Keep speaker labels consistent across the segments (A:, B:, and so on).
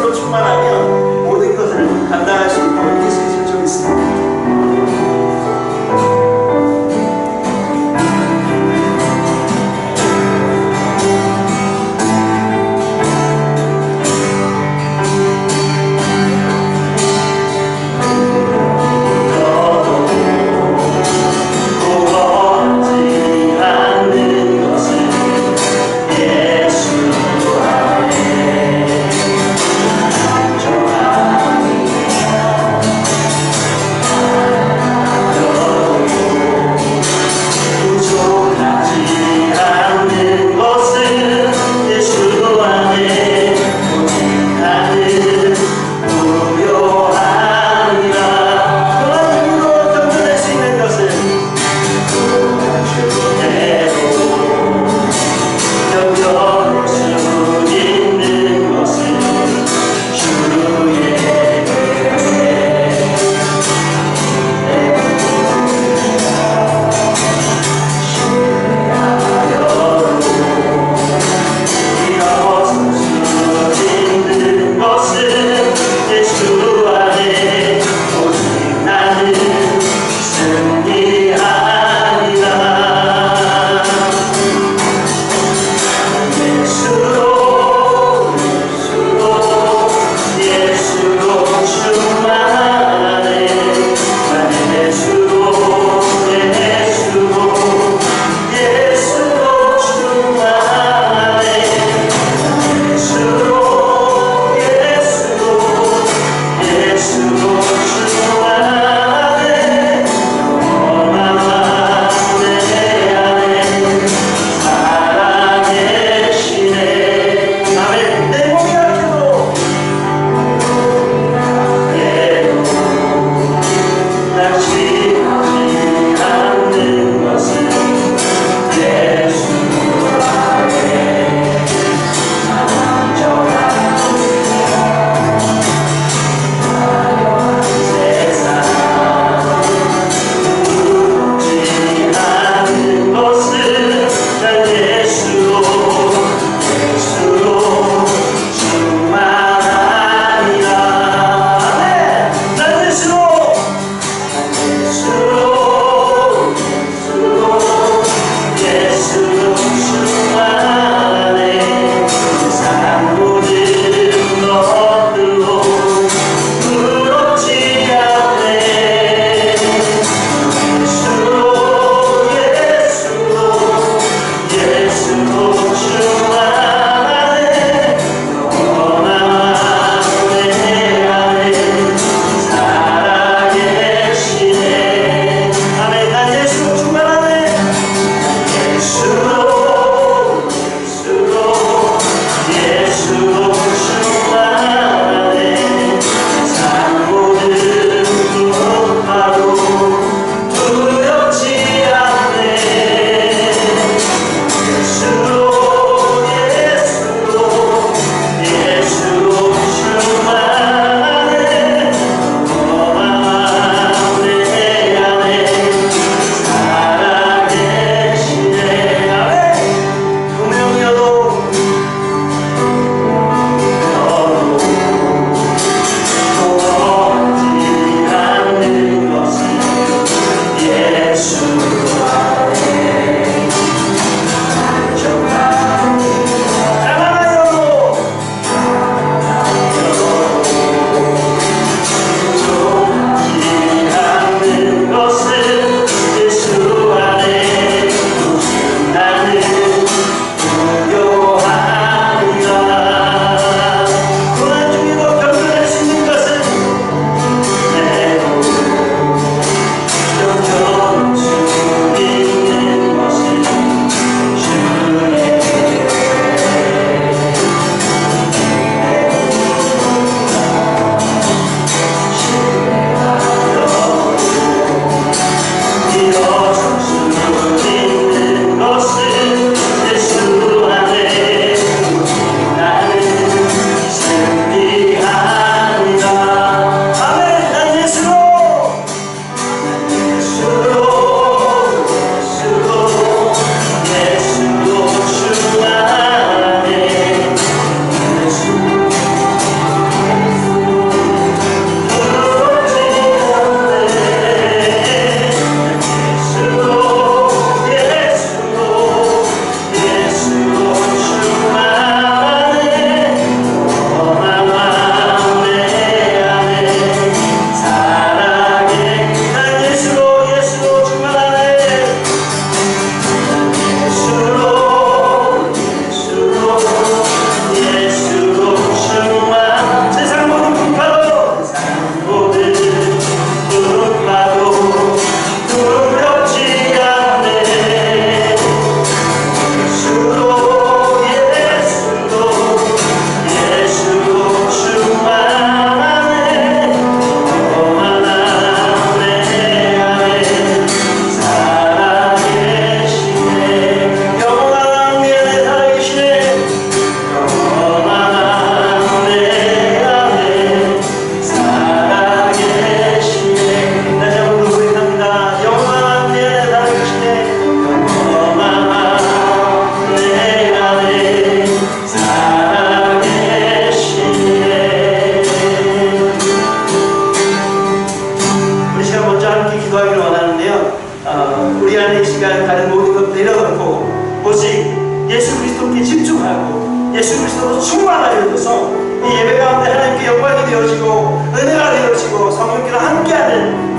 A: 예수로 충만하면 모든 것을 감당할 수 있고 이길 수 있을 줄 믿습니다.
B: 저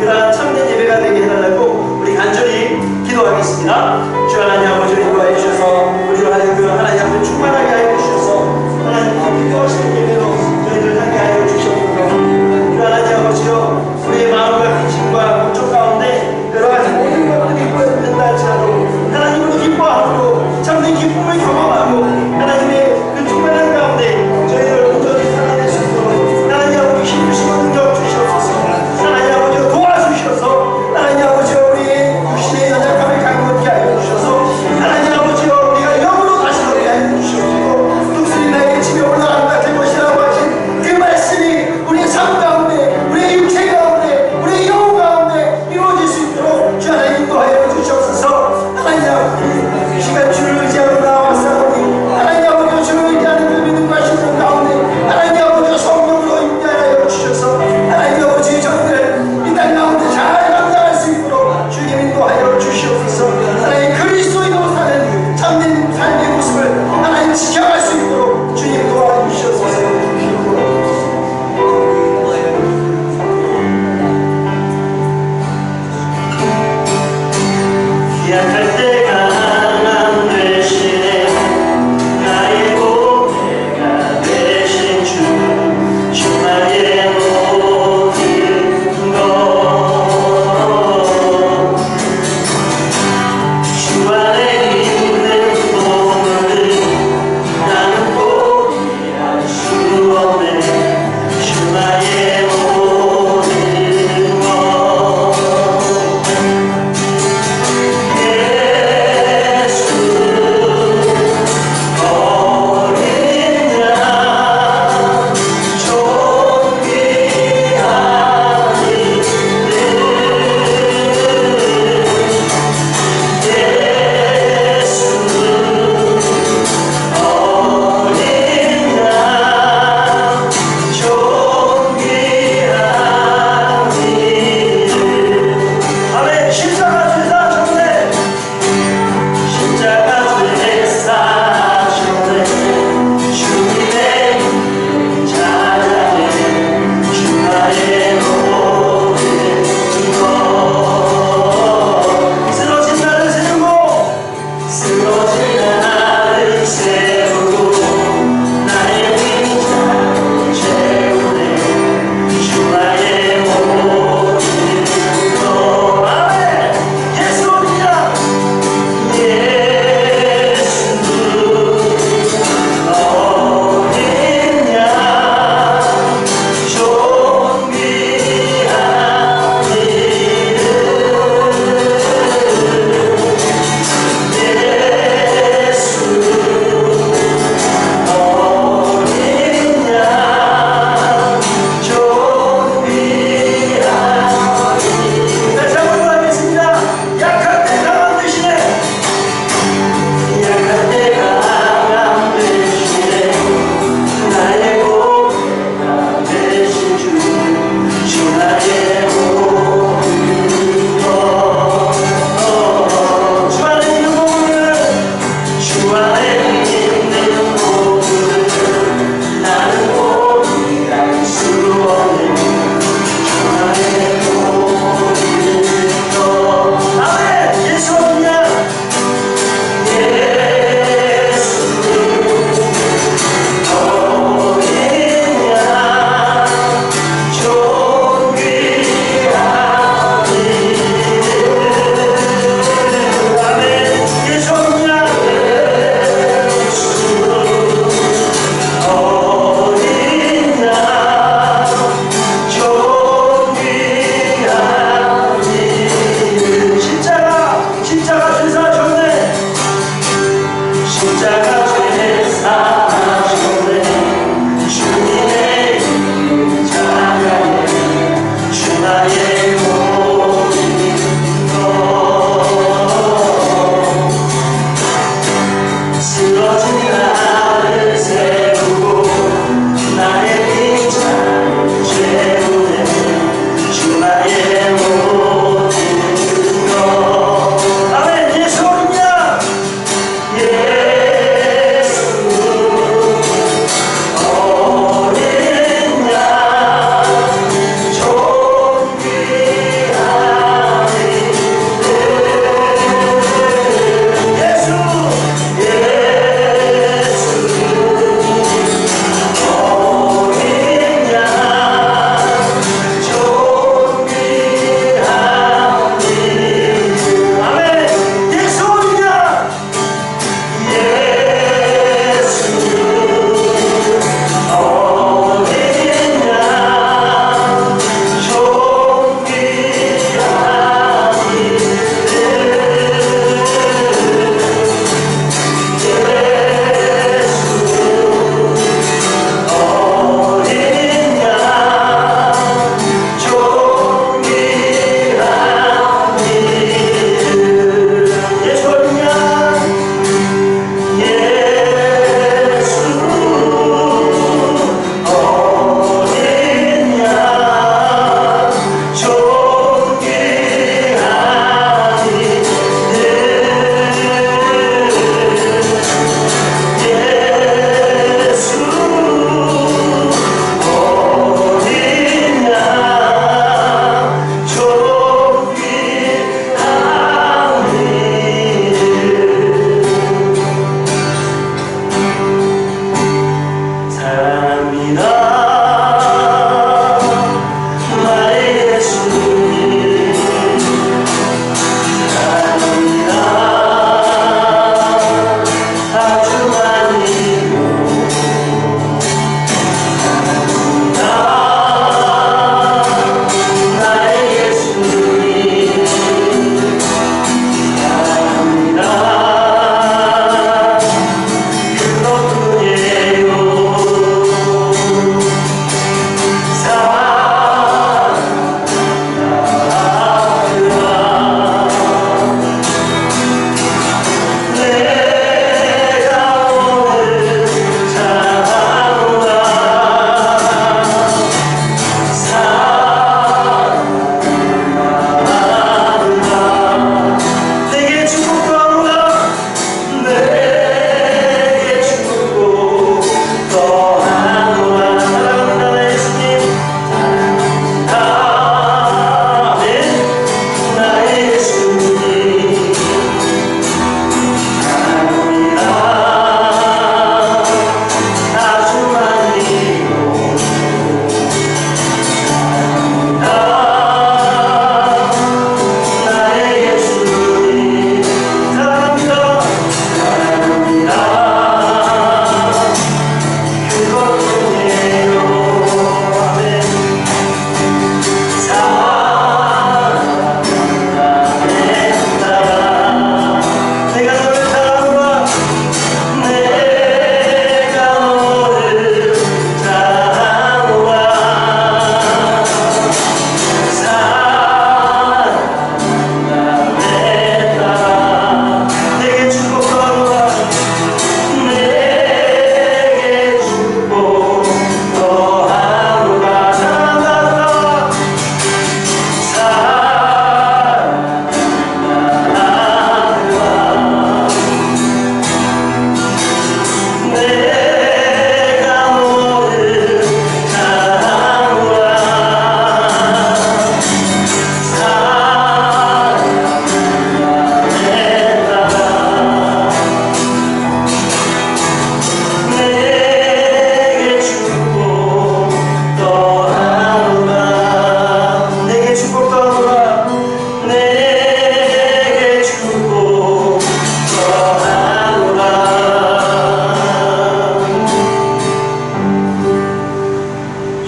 A: 그러한 참된 예배가 되게 해달라고 우리 간절히 기도하겠습니다. 주 하나님 아버지 인도하여 주셔서 우리로 하여금 하나님 앞에 충만하게 하여 주셔서 하나님 기도하시는 예배로 저희들 하게 하여 주시옵소서. 주 하나님 아버지요, 우리의 마음과 근심과 고통 가운데 여러 가지 모든 것들이 보여진다 할지라도 하나님으로 기뻐하고 참된 기쁨을 경험하고 하나님의 그 충만한 가운데 저희를 온전히 살아낼 수 있도록 하나님 아버지 힘주시고 능력 주시옵소서. 하나님 아버지 도와주셔서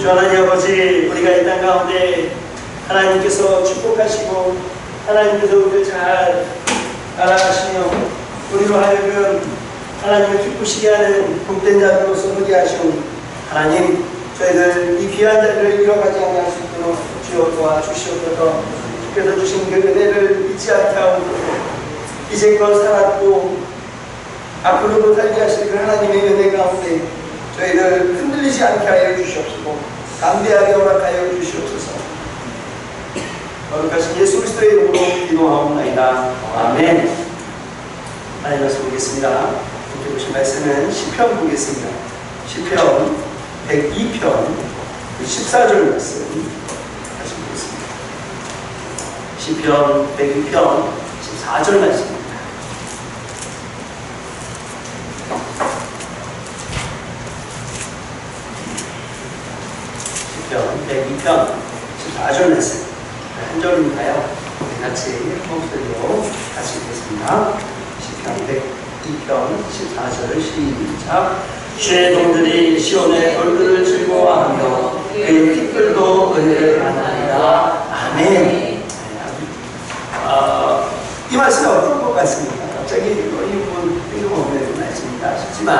A: 주 하나님 아버지, 우리가 이 땅 가운데 하나님께서 축복하시고 하나님께서 우리를 잘 알아가시며 우리로 하여금 하나님을 기쁘시게 하는 복된 자들로서 누게 하시오니 하나님, 저희들 이 귀한 자리를 잃어가지 않을 수 있도록 주여 도와주시옵소서. 주께서 주신 그 은혜를 잊지 않게 하옵소서. 이제껏 살았고 앞으로도 살게 하실 그 하나님의 은혜 가운데 저희를 흔들리지 않게 하여 주시옵소서. 담대하게 허락하여 주시옵소서. 거룩하신 예수 그리스도의 이름으로 기도하옵나이다. 아멘. 하나님 말씀 보겠습니다. 오늘 보신 말씀은 시편 보겠습니다. 시편 102편 14절 말씀 다시 보겠습니다. 시편 102편 14절 말씀입니다. 시편 102편 14절 말씀 한 절인가요? 같이 목소리로 같이 읽겠습니다. 시편 102편 14절 시작. 주의 종들이 시온의 돌들을 즐거워하며 그의 티끌도 은혜를 만나리라. 아멘. 이 말씀이 어떤 것 같습니까? 갑자기 이 부분 뜬금없는 말씀이다 싶지만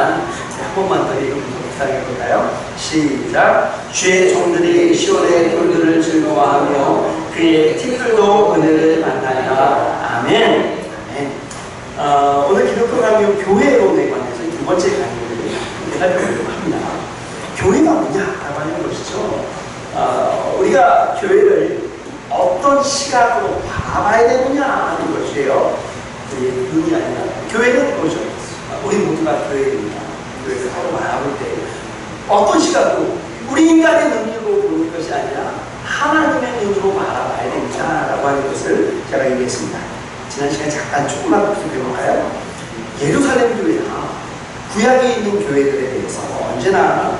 A: 한 번만 더 묵상해 볼까요? 시작. 주의 종들이 시온의 돌들을 즐거워하며 그의 티끌도 은혜를 만나리라. 아멘. 아멘. 오늘 기독교 강요 교회론에 관해서 두 번째 강의를 살펴보려고 합니다. 교회가 뭐냐라고 하는 것이죠. 우리가 교회를 어떤 시각으로 바라봐야 되느냐 하는 것이에요. 눈이 아니라 교회는 뭐죠? 우리 모두가 교회입니다. 교회를 서로 바라볼 때 어떤 시각으로 우리 인간의 눈으로 보는 것이 아니라 하나님의 눈으로 바라봐야 된다라고 하는 것을 제가 얘기했습니다. 지난 시간에 잠깐 조금만 복습해볼까요? 예루살렘 교회나 구약에 있는 교회들에 대해서 언제나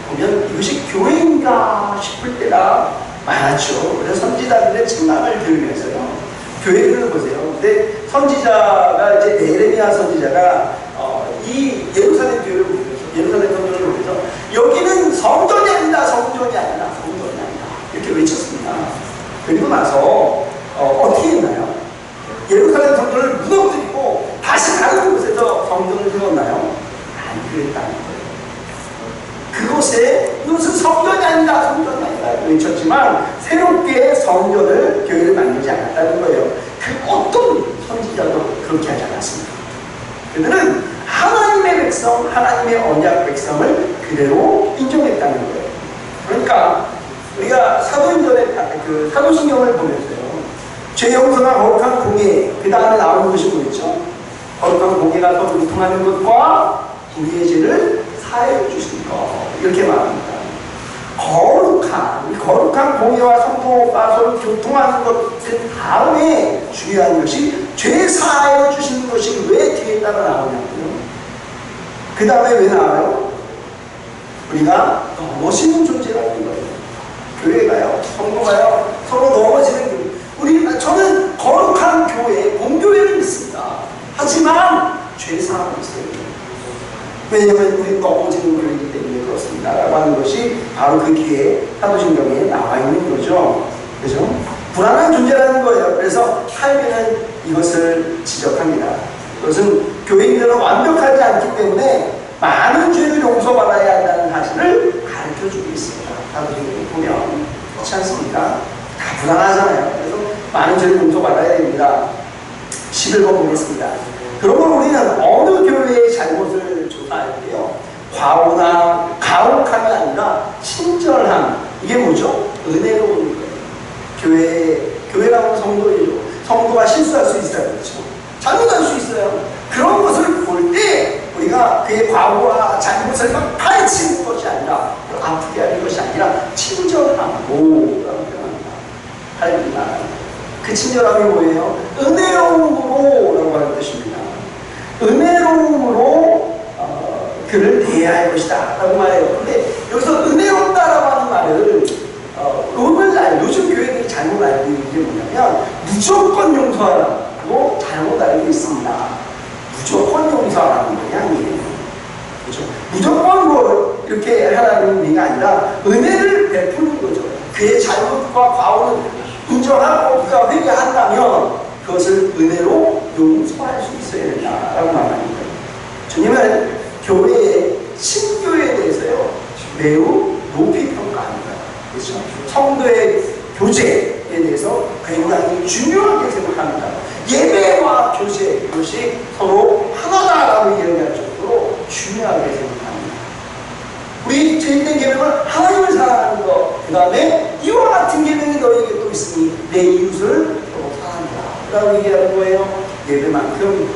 A: 보면 이것이 교회인가 싶을 때가 많았죠. 그래서 선지자들의 책망을 들으면서요. 교회들을 보세요. 근데 선지자가 이제 에레미야 선지자가 이 예루살렘 교회를 보면서 예루살렘 성전을 보면서 여기는 성전이 아니다, 성전이 아니다, 성전이 아니다 이렇게 외쳤습니다. 그리고 나서 어떻게 했나요? 예루살렘 성전을 무너뜨리고 다시 다른 곳에서 성전을 세웠나요? 안 그랬다는 거예요. 그곳에 이것은 성전이 아니다, 성전이 아니다 외쳤지만 새롭게 성전을 교회를 만들지 않았다는 거예요. 그 어떤 선지자도 그렇게 하지 않았습니다. 그들은 하나님의 백성, 하나님의 언약 백성을 그대로 인정했다는 거예요. 그러니까 우리가 사도행전의 그 사도신경을 보면서요. 죄 용서나 거룩한 공예, 그 다음에 나오는 것이 뭐였죠? 거룩한 공예가 더 교통하는 것과 우리의 죄를 사해 주신 것 이렇게 말합니다. 거룩한 공예와 성도가 서로 교통하는 것 그 다음에 중요한 것이 죄 사해 주시는 것이 왜 뒤에 따라 나오냐고요. 그 다음에 왜 나와요? 우리가 넘어지는 존재라는 거예요. 교회가요, 성도가요, 서로 넘어지는 교회. 저는 거룩한 교회, 공교회를 믿습니다. 하지만 죄사함이 있어요. 왜냐하면 우리 넘어지는 교회이기 때문에 그렇습니다. 라고 하는 것이 바로 그 뒤에 사도신경에 나와 있는 거죠. 그죠? 불안한 존재라는 거예요. 그래서 칼빈은 이것을 지적합니다. 그것은 교인들은 완벽하지 않기 때문에 많은 죄를 용서받아야 한다는 사실을 가르쳐주고 있습니다. 사도신경에 보면 그렇지 않습니까? 다 불안하잖아요. 그래서 많은 죄를 용서받아야 됩니다. 11번 보겠습니다. 그러면 우리는 어느 교회의 잘못을 조사할 때요, 과오나 가혹함이 아니라 친절함, 이게 뭐죠? 은혜로운 거예요. 교회라고 성도이죠. 성도가 실수할 수 있어요. 그렇죠? 잘못할 수 있어요. 그런 것을 볼 때 우리가 그의 과오와 잘못을 막 파헤치는 것이 아니라, 아프게 하는 것이 아니라 친절함으로 표현합니다. 할렐루야. 그 친절함이 뭐예요? 은혜로움으로 라고 하는 뜻입니다. 은혜로움으로 그를 대해야 할 것이다 라고 말해요. 근데 여기서 은혜롭다라고 하는 말을 요즘 교회들이 잘못 알고 있는 게 뭐냐면 무조건 용서하라고 잘못 알고 있습니다. 무조건 용서하라는 게 아니에요. 그렇죠? 무조건 뭐 이렇게 하라는 의미가 아니라 아니라 은혜를 베푸는 거죠. 그의 잘못과 과오는 인정하고 그가 회개한다면 그것을 은혜로 용서할 수 있어야 된다라고 말하는 거예요. 주님은 교회의 신교에 대해서요 매우 높이 평가합니다. 그렇죠? 성도의 교제에 대해서 굉장히 중요하게 생각합니다. 예배와 교제, 이것이 서로 하나다라고 이야기할 정도로 중요하게 생각합니다. 우리 죄인된 계명은 하나님을 사랑하는 것, 그 다음에 이와 같은 계명이 너에게 또 있으니 내 이웃을 서로 사랑하라 라고 얘기하는 거예요. 예배만큼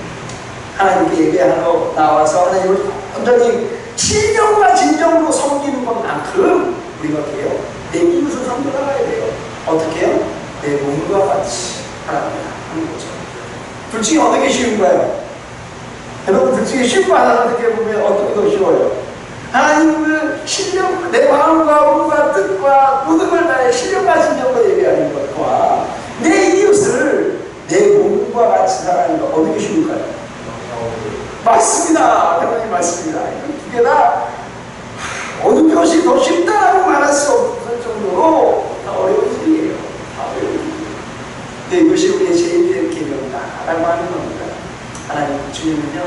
A: 하나님께 예배하러 나와서 하나님을 완전히 신령과 진정으로 섬기는 것만큼 우리가 어떻게 해요? 내 이웃을 섬겨나가야 돼요. 어떻게 해요? 내 몸과 같이 하라는 거죠. 둘 중에 어느 게 쉬운가요? 여러분, 둘 중에 쉬운 거 하나 어떻게 보면 어떤 게 더 쉬워요? 하나님을 신령, 내 마음과 몸과 뜻과 모든 걸 다해 신령과 진정으로 예배하는 것과 내 이웃을 내 몸과 같이 사랑하는 것, 어느 게 쉬울까요? 맞습니다. 여러분이 맞습니다. 두 개 다 어느 것이 더 쉽다라고 말할 수 없을 정도로 다 어려운 일이에요. 다 어려운 일이에요. 근데 이것이 우리의 제일 계명이다라고 하는 겁니다. 하나님 주님은요,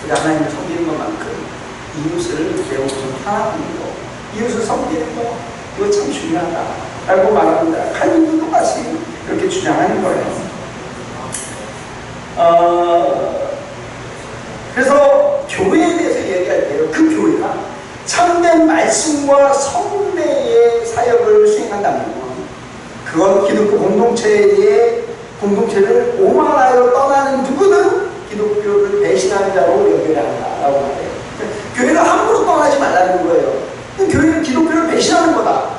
A: 우리 하나님을 섬기는 것만큼 이웃을 내 몸으로 사랑하는 것, 이웃을 섬기는 것, 이거 참 중요하다라고 말합니다. 칼빈도 똑같이 그렇게 주장하는 거예요. 그래서 교회에 대해서 얘기할 때요, 그 교회가 참된 말씀과 성례의 사역을 수행한다면 그건 기독교 공동체를 오만하여 떠나는 누구든 기독교를 배신하는 자로 여겨야 한다라고 말해요. 교회가 함부로 떠나지 말라는 거예요. 교회는 기독교를 배신하는 거다.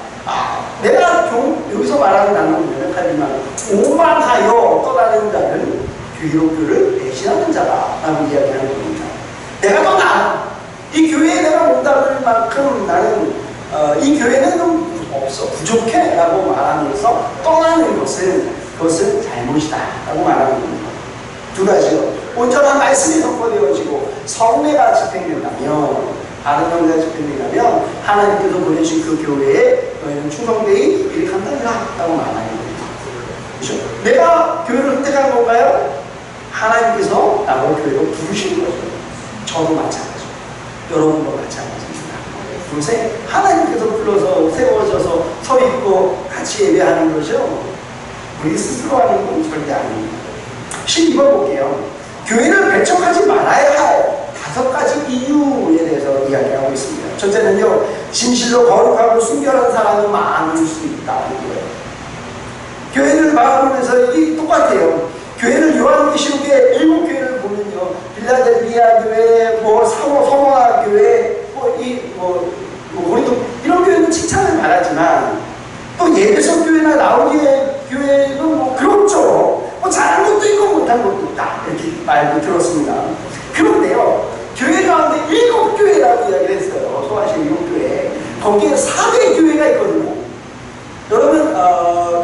A: 내가 좀 여기서 말하는 단어는 하지만 오만하여 떠나는 자는 기독교를 배신하는 자다라고 이야기하는 겁니다. 내가 떠나. 이 교회에 내가 몸담을 만큼 나는 이 교회는 좀 없어, 부족해 라고 말하면서 떠나는 그것은 잘못이다 라고 말하는 겁니다. 두 가지요. 온전한 말씀이 선포되어지고 성례가 집행된다면, 바른 성례가 집행된다면 하나님께서 보내신 그 교회에 너희는 충성되이 일한다 라고 말하는 겁니다. 그렇죠? 내가 교회를 선택한 건가요? 하나님께서 나를 교회로 부르신 거죠. 저도 마찬가지죠. 여러분도 마찬가지입니다. 요새 하나님께서 불러서 세워져서 서 있고 같이 예배하는 거죠. 우리 스스로 하는 건 절대 아닙니다. 12번 볼게요. 교회를 배척하지 말아야 할 5가지 이유에 대해서 이야기하고 있습니다. 첫째는요, 진실로 거룩하고 순결한 사람이 많을 수 있다는 거예요. 교회를 말하면서 이 똑같아요. 교회를 요한계시록의 7교회를 보면요, 빌라델비아 교회, 서머나 교회, 고린도 이런 교회는 칭찬을 받았지만 또 예배석 교회나 라오디게 교회는 그렇죠. 잘한 것도 있고 못한 것도 있다 이렇게 말도 들었습니다. 그런데요, 교회 가운데 7교회라고 이야기를 했어요. 소아시 7교회. 거기에 4대 교회가 있거든요. 여러분,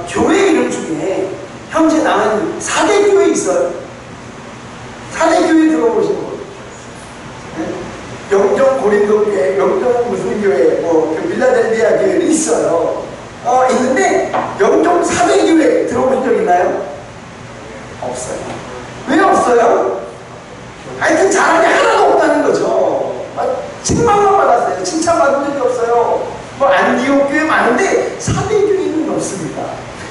A: 교회 이름 중에 현재 남은 4대 교회 있어요. 4대 교회 들어보신 분? 네? 영정 고린도 교회, 영정 무슨 교회, 빌라델비아 교회도 있어요. 있는데 영정 4대 교회 들어본 적 있나요? 없어요. 왜 없어요? 하여튼 잘한 게 하나도 없다는 거죠. 칭찬만 받았어요. 칭찬받은 적이 없어요. 안디옥 교회 많은데 4대 교회는 없습니다.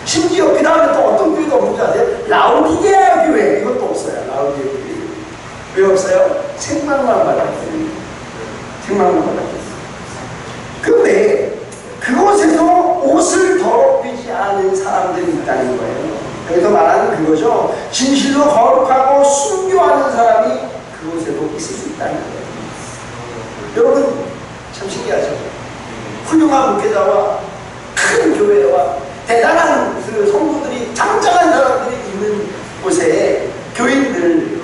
A: 심지어 그 다음에 또 어떤 교회도 없는지 아세요? 라오디게아 교회, 이것도 없어요. 라오디게아 교회. 왜 없어요? 책망만 받았어요. 책망만 받았어요. 근데 그곳에서 옷을 더럽히지 않은 사람들이 있다는 거예요. 여기서 말하는 그거죠. 진실로 거룩하고 순교하는 사람이 그곳에도 있을 수 있다는 거예요. 여러분, 참 신기하죠? 훌륭한 목회자와 큰 교회와 대단한 그 성도들이, 장장한 사람들이 있는 곳에 교인들이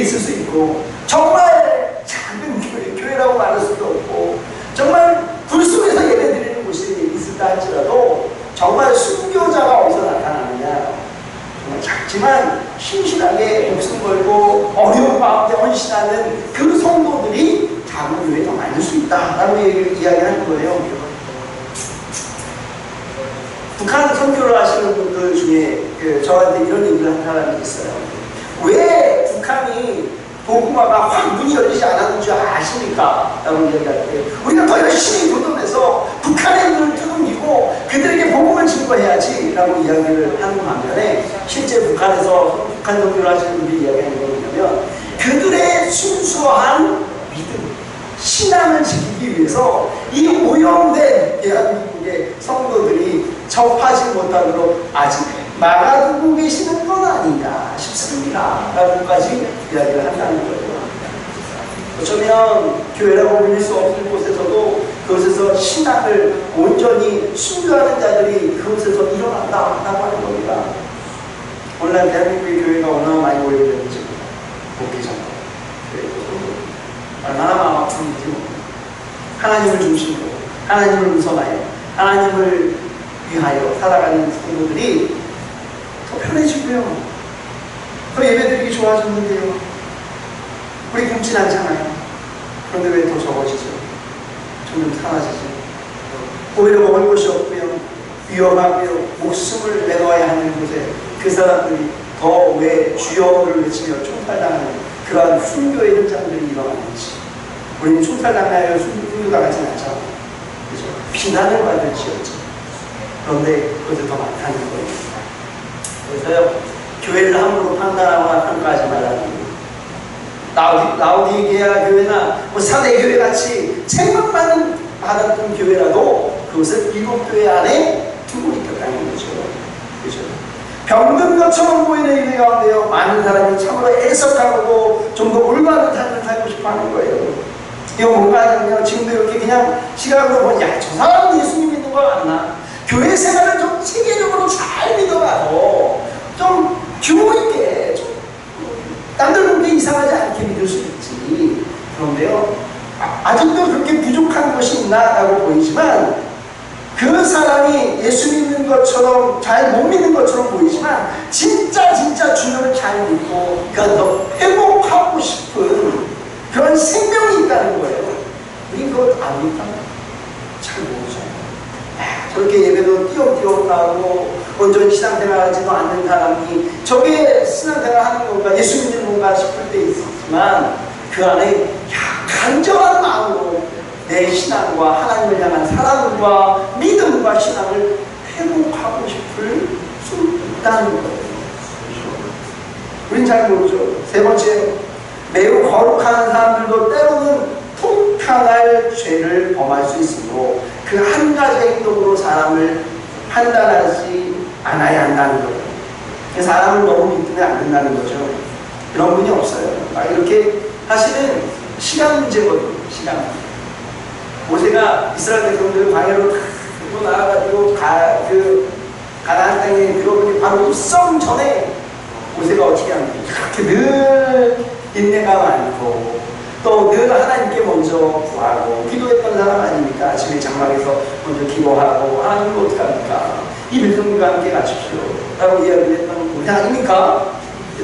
A: 있을 수 있고, 정말 작은 교회라고 말할 수도 없고, 정말 불속에서 예배드리는 곳이 있을까 할지라도 정말 순교자가 어디서 나타나느냐, 정말 작지만 신실하게 목숨 걸고 어려운 마음에 헌신하는 그 성도들이 작은 교회에 더 많을 수 있다라고 이야기하는 거예요. 하시는 분들 중에 저한테 이런 얘기를 한 사람이 있어요. 왜 북한이 복음화가 확 문이 열리지 않았는 줄 아십니까? 라고 이야기할 때 우리가 더 열심히 도전해서 북한의 눈을 뚫고 그들에게 복음을 증거해야지 라고 이야기를 하는 반면에 실제 북한에서 북한 종교를 하시는 분들이 이야기하는 건 뭐냐면 그들의 순수한 믿음, 신앙을 지키기 위해서 이 오염된 대한민국의 성도들이 접하지 못하도록 아직 막아두고 계시는 건 아닌가 싶습니다 라고까지 이야기를 한다는 거예요. 어쩌면 교회라고 불릴 수 없는 곳에서도 그곳에서 신앙을 온전히 순교하는 자들이 그곳에서 일어난다고 하는 겁니다. 오늘날 대한민국의 교회가 얼마나 많이 오염되는지 목회자 얼마나 마음 아픈지 하나님을 중심으로 하나님을 우선하여 하나님을 위하여 살아가는 성도들이 더 편해지고요. 더 예배드리기 좋아졌는데요. 우리 굶진 않잖아요. 그런데 왜 더 적어지죠? 점점 사라지죠. 오히려 먹을 것이 없고요. 위험하고요. 목숨을 내놓아야 하는 곳에 그 사람들이 더 왜 주여를 외치며 총살당하는 그러한 순교의 현장들이 일어나는지 우리는 총살당하여 순교당하진 않잖아요. 그죠? 비난을 받을지어죠. 그런데 그것이 더 많다는 거예요. 그래서요, 교회를 함부로 판단하거나 평가하지 말라는 라우디게아 교회나 뭐 사대 교회 같이 책망만 받았던 교회라도 그것을 일곱 교회 안에 두고 있다는 거죠. 그죠? 병든 것처럼 보이는 일들 가운데요, 많은 사람이 참으로 애석하고 좀 더 올바른 삶을 살고 싶어 하는 거예요. 이거 뭔가 하냐면요, 지금도 이렇게 그냥 시각으로 보니, 야, 저 사람은 예수님 믿는 거 맞나? 교회 생활을 좀 체계적으로 잘 믿어가서 좀 규모 있게, 좀 남들 보기에 이상하지 않게 믿을 수 있지. 그런데요, 아직도 그렇게 부족한 것이 있나라고 보이지만, 그 사람이 예수 믿는 것처럼 잘 못 믿는 것처럼 보이지만 진짜 주님을 잘 믿고 그러니까 더 회복하고 싶은 그런 생명이 있다는 거예요. 우리 그걸 압니까? 잘 모르죠. 저렇게 예배도 띄엄띄엄 나오고 온전히 신앙생활하지도 않는 사람이 저게 신앙생활 하는 건가 예수 믿는 건가 싶을 때 있었지만 그 안에 간절한 마음으로 내 신앙과 하나님을 향한 사랑과 믿음과 신앙을 회복하고 싶을 수 있다는 거예요. 우린 잘 모르죠. 세 번째, 매우 거룩한 사람들도 때로는 통탄할 죄를 범할 수 있으므로 그 한 가지 행동으로 사람을 판단하지 않아야 한다는 거예요. 사람을 너무 믿으면 안 된다는 거죠. 그런 분이 없어요. 이렇게 사실은 시간 문제거든요. 시간. 모세가 이스라엘 백성들을 광야로 들고 나와가지고 가나안 땅에 들어오니 바로 입성 전에 모세가 어떻게 합니까? 그렇게 늘 인내가 많고 또 늘 하나님께 먼저 구하고 기도했던 사람 아닙니까? 아침에 장막에서 먼저 기도하고 하나님을 어떻게 합니까? 이 백성들과 함께 가십시오 라고 이야기를 했던 우리 아닙니까?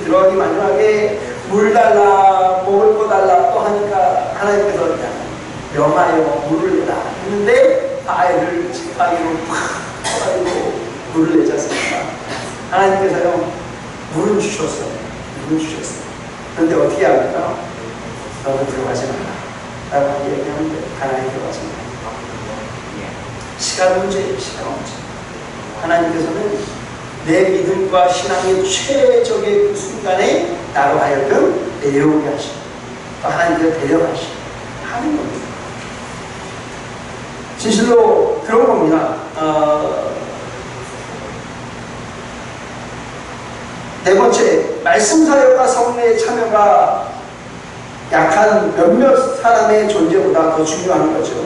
A: 들어가기 마지막에 물 달라 먹을 거 달라 또 하니까 하나님께서 명하여 물을 내라 했는데 아이를 지팡이로 팍 쳐가지고 물을 내지 않습니까? 하나님께서요 물은 주셨어요. 물은 주셨어요. 그런데 어떻게 합니까? 너는 들어가지 마라 라고 얘기하는데 하나님 들어가지 마라. 시간 문제예요. 시간 문제. 하나님께서는 내 믿음과 신앙의 최적의 그 순간에 나로 하여금 내려오게 하시고 또 하나님께서 데려가시고 하는 겁니다. 진실로 그런 겁니다. 네 번째, 말씀 사역과 성례의 참여가 약한 몇몇 사람의 존재보다 더 중요한 거죠.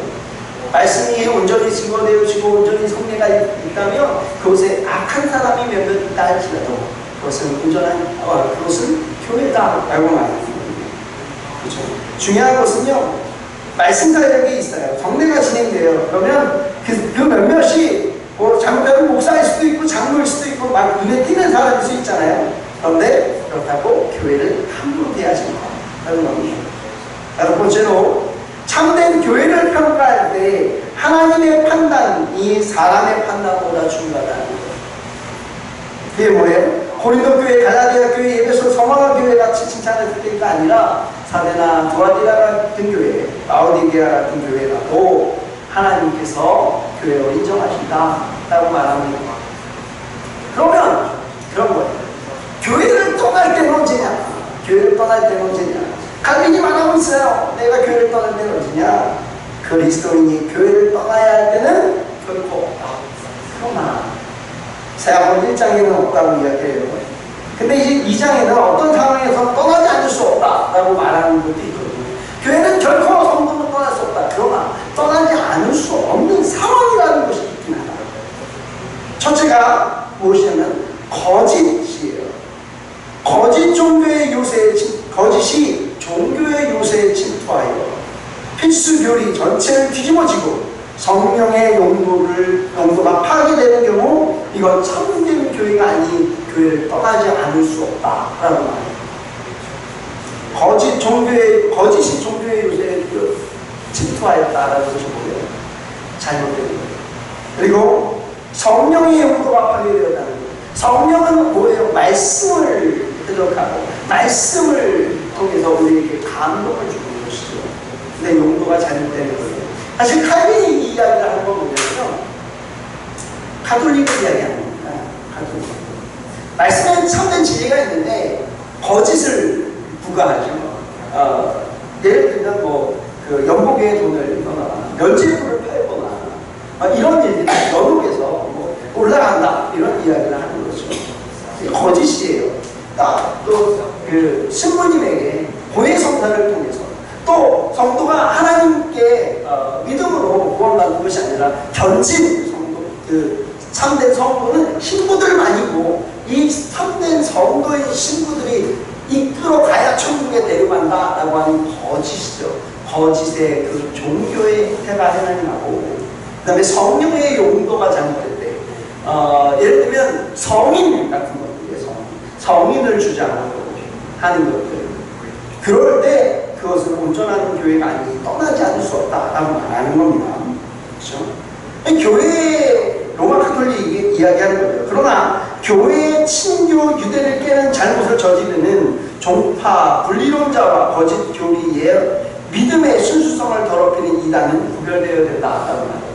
A: 말씀이 온전히 증거되어지고 온전히 성례가 있다면 그곳에 악한 사람이 몇몇 있다 할지라도 그것은 그것은 교회다라고 말합니다. 그렇죠. 중요한 것은요, 말씀 사역이 있어요. 성례가 진행돼요. 그러면 그 몇몇이 뭐 잘못하면 목사일 수도 있고 장로일 수도 있고 막 눈에 띄는 사람일 수 있잖아요. 그런데 그렇다고 교회를 함부로 대하지 말라는 겁니다. 다섯 번째로 참된 교회를 평가할 때 하나님의 판단이 사람의 판단보다 중요하다는 거예요. 그게 뭐예요? 고린도 교회, 갈라디아 교회, 에베소 서머나 교회 같이 칭찬을 할 때가 아니라 사데나, 두아디라 같은 교회, 라오디게아 같은 교회라도 하나님께서 교회를 인정하신다라고 말하는 거예요. 그러면 그런 거예요. 교회를 떠날 때는 언제냐? 교회를 떠날 때는 언제냐? 칼빈이 말하고 있어요. 내가 교회를 떠날 때는 언제냐? 그리스도인이 교회를 떠나야 할 때는 결코 없다. 그러나 세아본 1장에는 없다고 이야기해요. 근데 이제 2장에는 어떤 상황에서 떠나지 않을 수 없다라고 말하는 것도 있거든요. 교회는 결코 성도는 떠날 수 없다. 그러나 떠나지 않을 수 없는 상황이라는 것이 있긴 하다. 첫째가 무엇이냐면 거짓이에요. 거짓이 종교의 요새에 침투하여 필수 교리 전체를 뒤집어지고 성령의 용도가 파괴되는 경우 이건 참된 교회가 아닌 교회를 떠나지 않을 수 없다라는 말이에요. 거짓이 종교의 요새에 침투하였다라는 것이 뭐예요? 잘못된 거예요. 그리고 성령의 용도가 파괴되었다는 거예요. 성령은 뭐예요? 말씀을 해석하고 말씀을 통해서 우리에게 감동을 주는 것이죠. 근데 용도가 잘못되는 거예요. 사실 칼빈이 이 이야기를 하는 건 뭐냐면요, 가톨릭을 이야기하는 겁니다. 가톨릭. 말씀에 참된 진리가 있는데 거짓을 부과하죠. 예를 들면 그 연봉의 돈을 넣거나 면죄부를 팔거나 이런 일들이 연옥에서 올라간다 이런 이야기를 하는 거죠. 거짓이에요. 또 그 신부님에게 고해성사를 통해서 또 성도가 하나님께 믿음으로 구원받는 것이 아니라 견진 성도, 그 참된 성도는 신부들만이고 이 참된 성도의 신부들이 이끌어 가야 천국에 데려간다라고 하는 거짓이죠. 거짓의 그 종교의 형태가 하나님하고, 그 다음에 성령의 용도가 잘못될 때, 예를 들면 성인 같은 것들에서 성인을 주장하는 것들, 그럴 때 그것은 온전한 교회가 아니 떠나지 않을 수 없다라고 말하는 겁니다. 그렇죠? 교회 로마 가톨릭이 이야기하는 거예요. 그러나 교회의 친교 유대를 깨는 잘못을 저지르는 종파 분리론자와 거짓 교리의 믿음의 순수성을 더럽히는 이단은 구별되어야 된다라고 말해요.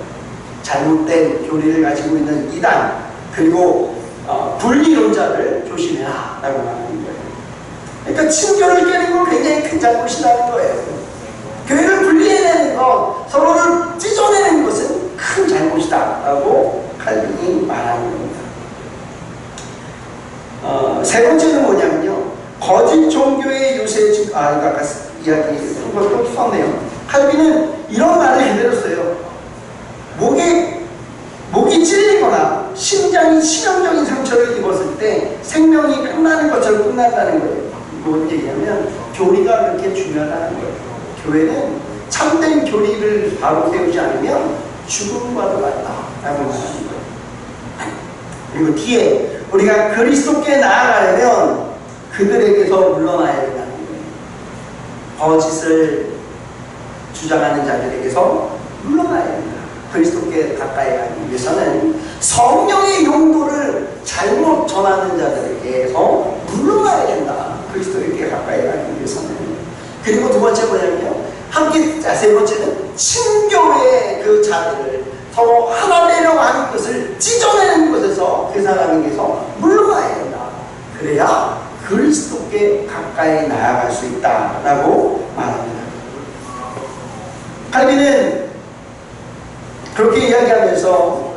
A: 잘못된 교리를 가지고 있는 이단 그리고 분리론자를 조심해라 라고 말하는 거예요. 그러니까 친교를 깨는 건 굉장히 큰 잘못이라는 거예요. 교회를 분리해내는 것, 서로를 찢어내는 것은 큰 잘못이다 라고 칼빈이 말하는 겁니다. 세 번째는 뭐냐면요, 거짓 종교의 요새 아까 이야기 또 썼네요. 칼빈은 이런 말을 해드렸어요. 목이 찔리거나 심장이 치명적인 상처를 입었을 때 생명이 끝나는 것처럼 끝난다는 거예요. 뭔 얘기냐면 교리가 그렇게 중요하다는 거예요. 교회는 참된 교리를 바로 세우지 않으면 죽음과도 같다라고 말하는 거예요. 그리고 뒤에 우리가 그리스도께 나아가려면 그들에게서 물러나야 된다는 거예요. 거짓을 주장하는 자들에게서 물러나야 된다. 그리스도께 가까이 가기 위해서는 성령의 용도를 잘못 전하는 자들에게서 물러나야 된다. 그리스도에게 가까이 가기 위해서는. 그리고 두 번째 뭐냐면요, 세 번째는 친교의 그 자들을 서로 하나 되려고 하는 것을 찢어내는 것에서 그 사람에게서 물러나야 된다. 그래야 그리스도께 가까이 나아갈 수 있다라고 말합니다. 칼빈은 그렇게 이야기하면서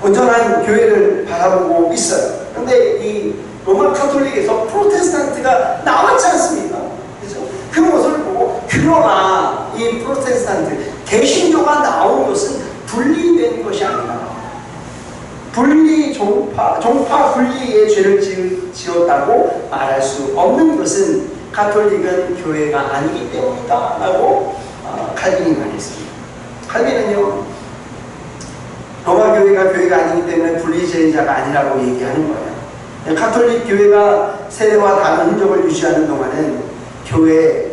A: 온전한 교회를 바라보고 있어요. 그런데 이 로마 카톨릭에서 프로테스탄트가 나왔지 않습니까? 그렇죠? 그 모습을 보고, 그러나 이 프로테스탄트 개신교가 나온 것은 분리된 것이 아니라 종파 분리의 죄를 지었다고 말할 수 없는 것은 가톨릭은 교회가 아니기 때문이다 라고 칼빈이 말했습니다. 칼빈은요, 로마 교회가 아니기 때문에 분리주의자가 아니라고 얘기하는 거예요. 가톨릭 교회가 세례와 다른 흔적을 유지하는 동안은 교회의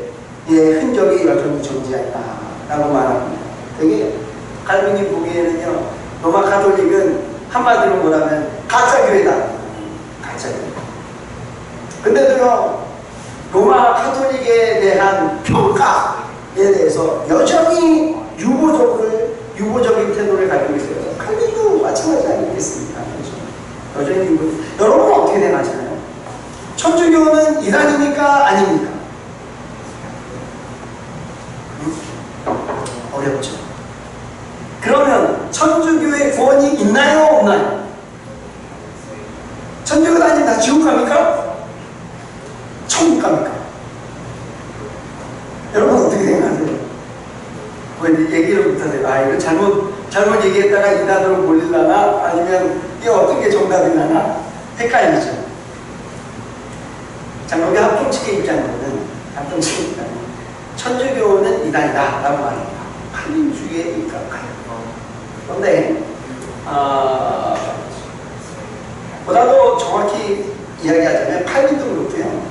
A: 흔적이 여전히 존재한다라고 말합니다. 되게 칼빈이 보기에는요, 로마 가톨릭은
B: 한마디로 뭐라면 가짜교회다. 가짜교회. 근데도요, 로마 카톨릭에 대한 평가에 대해서 여전히 유보적인 태도를 가지고 있어요. 칼빈도 마찬가지 아니겠습니까? 그렇죠? 여전히 여러분은 어떻게 생각하시나요? 천주교는 이단입니까? 아닙니까? 어렵죠. 그러면 천주교의 구원이 있나요? 없나요? 천주교 다니면 다 지옥 갑니까? 천국 갑니까? 여러분 어떻게 생각하세요? 왜 얘기를 못하세요? 아, 이거 잘못 얘기했다가 이단으로 몰리려나? 아니면 이게 어떻게 정답이 나나? 헷갈리죠. 장로교 합동측의 입장으로는, 천주교는 이단이다 라고 말합니다. 칼빈주의에 입각하여. 그런데 보다도 정확히 이야기하자면 칼빈도 그렇고요.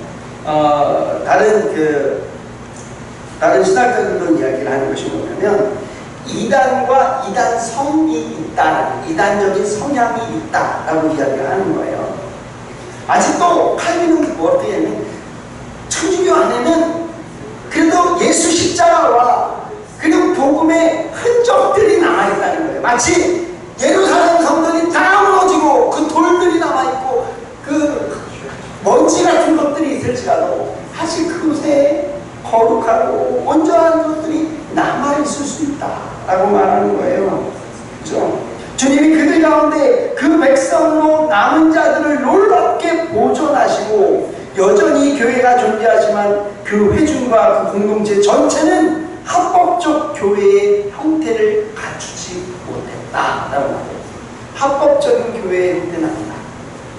B: 다른 신학자들도 이야기를 하는 것이 뭐냐면 이단과 이단성이 있다, 이단적인 성향이 있다라고 이야기를 하는 거예요. 아직도 칼빈은 어떻게 하면 천주교 안에는 그래도 예수 십자가와 그리고 복음의 흔적들이 남아있다는 거예요. 마치 예루살렘 성전이 다 무너지고 그 돌들이 남아있고 그 먼지 같은 것들이 있을지라도 사실 그곳에 거룩하고 온전한 것들이 남아있을 수 있다라고 말하는 거예요. 그렇죠? 주님이 그들 가운데 그 백성으로 남은 자들을 놀랍게 보존하시고 여전히 교회가 존재하지만 그 회중과 그 공동체 전체는 합법적 교회의 형태를 갖추지 못했다라고 말해요. 합법적인 교회의 형태는 아니다.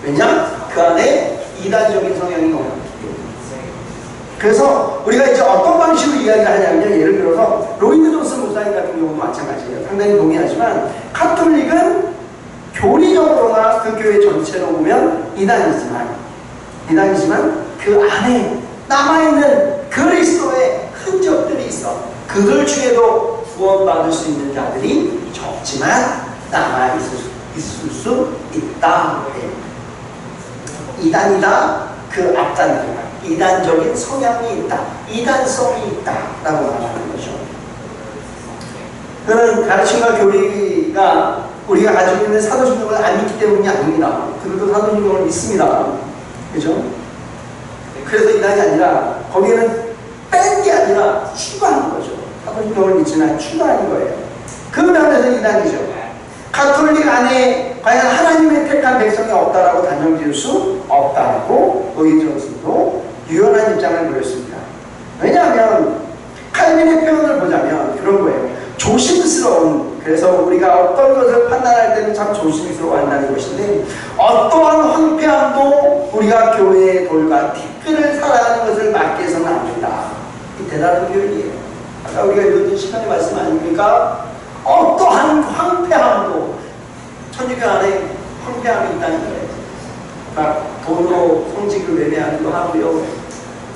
B: 왜냐? 그 안에 이단적인 성향이 너무 많기 때문에. 그래서 우리가 이제 어떤 방식으로 이야기를 하냐면 예를 들어서 로이드 존슨 목사님 같은 경우도 마찬가지예요. 상당히 동의하지만 카톨릭은 교리적으로나 그 교회 전체로 보면 이단이지만 그 안에 남아있는 그리스도의 흔적들이 있어. 그들 중에도 구원받을 수 있는 자들이 적지만 남아있을 수 있다. 이단이다. 그 앞단이다. 이단적인 성향이 있다. 이단성이 있다. 라고 말하는 거죠. 그는 가르침과 교리가 우리가 가지고 있는 사도신경을 안 믿기 때문이 아닙니다. 그들도 사도신경을 믿습니다. 그죠? 그래서 이단이 아니라 거기에는 뺀 게 아니라 추가한 거죠. 사도신경을 믿지만 추가한 거예요. 그 면에서 이단이죠. 가톨릭 안에 과연 하나님의 택한 백성이 없다라고 단정 지을 수 없다고 로이드 존슨도 유연한 입장을 보였습니다. 왜냐하면 칼빈의 표현을 보자면 그런 거예요. 조심스러운, 그래서 우리가 어떤 것을 판단할 때는 참 조심스러워 한다는 것인데 어떠한 황폐함도 우리가 교회의 돌과 티끌을 사랑하는 것을 막기 위해서는 안 된다. 이 대단한 표현이에요. 아까 우리가 읽었던 시간에 말씀 아닙니까? 어떠한 황폐함도 천주교 안에 황폐함이 있다는 거예요. 막 돈으로 성직을 매매하기도 하고요.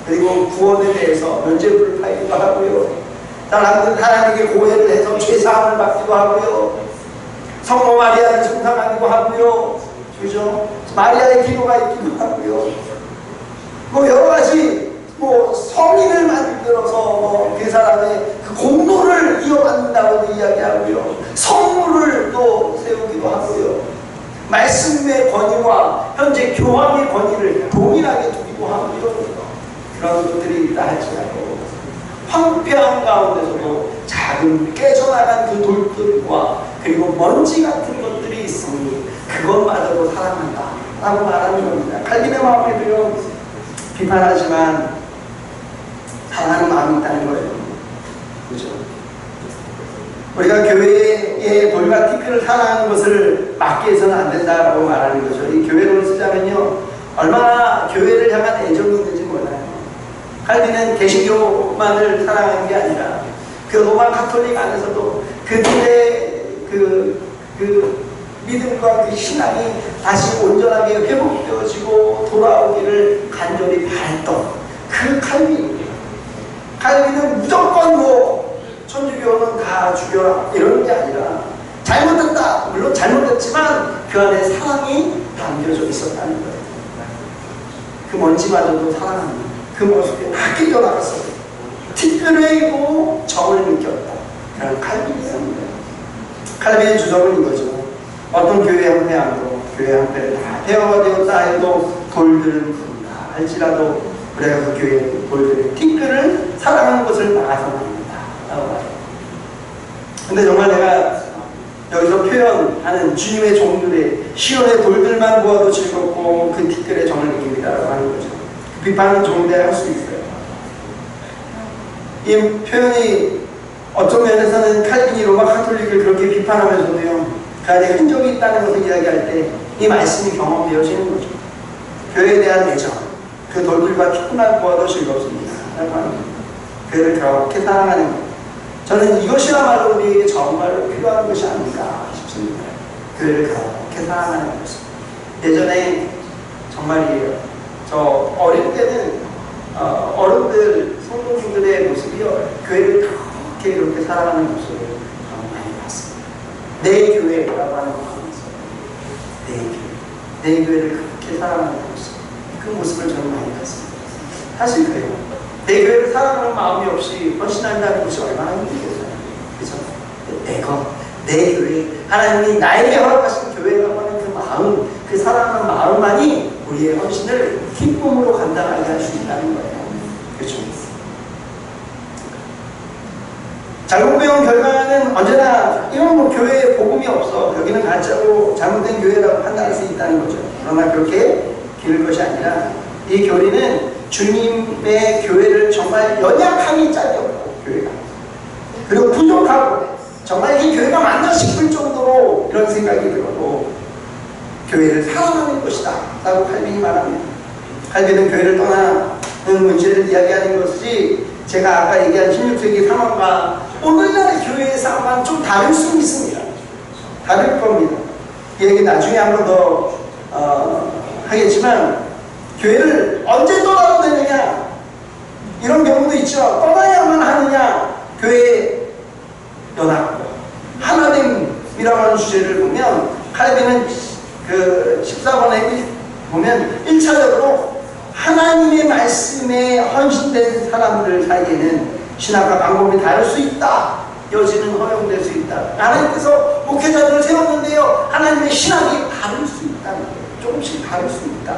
B: 그리고 구원에 대해서 면죄부를 팔기도 하고요. 하나님께 고해를 해서 죄사함을 받기도 하고요. 성모 마리아를 청상하기도 하고요. 그죠? 마리아의 기도가 있기도 하고요. 뭐 여러 가지 성인을 만들어서 그 사람의 그 공로를 이어받는다고도 이야기하고요. 성물을 또 세우기도 하고요. 말씀의 권위와 현재 교황의 권위를 동일하게 두기도 하고요. 그런 것들이 있다 할지라도 황폐한 가운데서도 작은 깨져나간 그 돌들과 그리고 먼지 같은 것들이 있으니 그것마저도 사랑한다 라고 말하는 겁니다. 칼빈의 마음에도요 비판하지만 사랑하는 마음이 있다는 거예요. 그죠? 우리가 교회의 돌과 티끌을 사랑하는 것을 막기 위해서는 안 된다라고 말하는 거죠. 이 교회론을 쓰자면요 얼마나 교회를 향한 애정이 있는지 몰라요. 칼빈은 개신교만을 사랑하는 게 아니라 그 로마 카톨릭 안에서도 그들의 그 믿음과 그 신앙이 다시 온전하게 회복되어지고 돌아오기를 간절히 바랬던 그 칼빈입니다. 칼빈은 무조건 천주교는 다 죽여라 이런 게 아니라 잘못됐다 물론 잘못했지만 그 안에 사랑이 담겨져 있었다는 거예요. 그 먼지마저도 사랑합니다. 그 모습에 다 깨져나갔어요. 티끌회고 정을 느꼈다. 그런 칼빈이라는 거예요. 칼빈의 주장은 이거죠. 어떤 교회 한패하고 교회 한패를 다 폐허가 되었다 해도 돌들은 부른다 할지라도 우리가 그 교회 돌들의 티끌을 사랑하는 것을 막아서는 안된다 라고 말해요. 근데 정말 내가 여기서 표현하는 주님의 종들의 시온의 돌들만 보아도 즐겁고 그 티끌의 정을 느낍니다라고 하는 거죠. 그 비판은 좋은데 할 수 있어요. 이 표현이 어떤 면에서는 칼빈이 로마 카톨릭을 그렇게 비판하면서도요 그 안에 흔적이 있다는 것을 이야기할 때 이 말씀이 경험되어지는 거죠. 교회에 대한 애정, 그 돌들과 티끌만 보아도 즐겁습니다 라고 하는 겁니다. 교회를 그렇게 사랑하는 것, 저는 이것이야말로 우리에게 정말로 필요한 것이 아닌가 싶습니다. 교회를 그렇게 사랑하는 것을. 예전에 정말이에요. 저 어릴 때는 어른들, 성도님들의 모습이요 교회를 그렇게 사랑하는 모습을 많이 봤습니다. 내 교회라고 하는 거 하면서 내 교회를 그렇게 사랑하는 모습, 그 모습을 저는 많이 봤습니다. 사실 그래요. 내 교회를 사랑하는 마음이 없이 헌신한다는 것이 얼마나 힘들겠어요. 그죠? 내 교회, 하나님이 나에게 허락하신 교회라고 하는 그 마음, 그 사랑하는 마음만이 우리의 헌신을 기쁨으로 감당하게 할 수 있다는 거예요. 그렇죠? 잘못 배운 결과는 언제나 이건 뭐 교회에 복음이 없어, 여기는 가짜고 잘못된 교회라고 판단할 수 있다는 거죠. 그러나 그렇게 기를 것이 아니라 이 교리는 주님의 교회를 정말 연약하게 잘렸고 교회가 그리고 부족하고 정말 이 교회가 맞나 싶을 정도로 이런 생각이 들어도 교회를 사랑하는 것이다 라고 칼빈이 말합니다. 칼빈은 교회를 떠나는 문제를 이야기하는 것이 제가 아까 얘기한 16세기 상황과 오늘날의 교회의 상황은 좀 다를 수 있습니다. 다를 겁니다. 이 얘기 나중에 한 번 더 하겠지만 교회를 언제 떠나도 되느냐 이런 경우도 있죠. 떠나야만 하느냐, 교회의 연합 하나됨이라고 하는 주제를 보면 칼빈은 그 14번에 보면 1차적으로 하나님의 말씀에 헌신된 사람들 사이에는 신학과 방법이 다를 수 있다. 여지는 허용될 수 있다. 하나님께서 목회자들을 세웠는데요 하나님의 신학이 다를 수 있다는 거예요. 조금씩 다를 수 있다.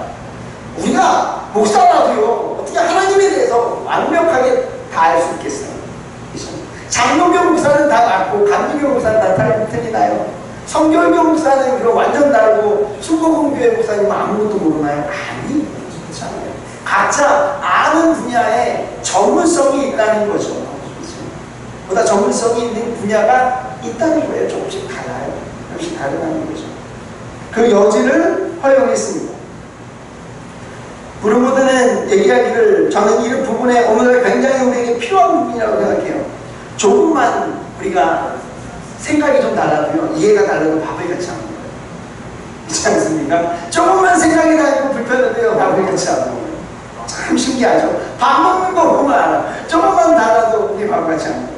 B: 우리가 목사라도요 어떻게 하나님에 대해서 완벽하게 다 알 수 있겠어요? 장로교 목사는 다 맞고 감리교 목사는 다 틀리나요? 성결교 목사는 그럼 완전 다르고 순복음교회 목사님은 아무것도 모르나요? 아니, 그렇잖아요. 각자 아는 분야에 전문성이 있다는 거죠. 보다 전문성이 있는 분야가 있다는 거예요. 조금씩 달라요. 조금씩 다르다는 거죠. 그 여지를 허용했습니다. 브루모드는 얘기하기를 저는 이 부분에 오늘 굉장히 우리에게 필요한 부분이라고 생각해요. 조금만 우리가 생각이 좀 달라도요 이해가 달라도 밥을 같이 하는 거예요. 그렇지 않습니까? 조금만 생각이 다르고 불편해도요 밥을 같이 하는 거예요. 참 신기하죠. 밥 먹는 거 보면 알아. 조금만 달라도 우리 밥을 같이 하는 거예요.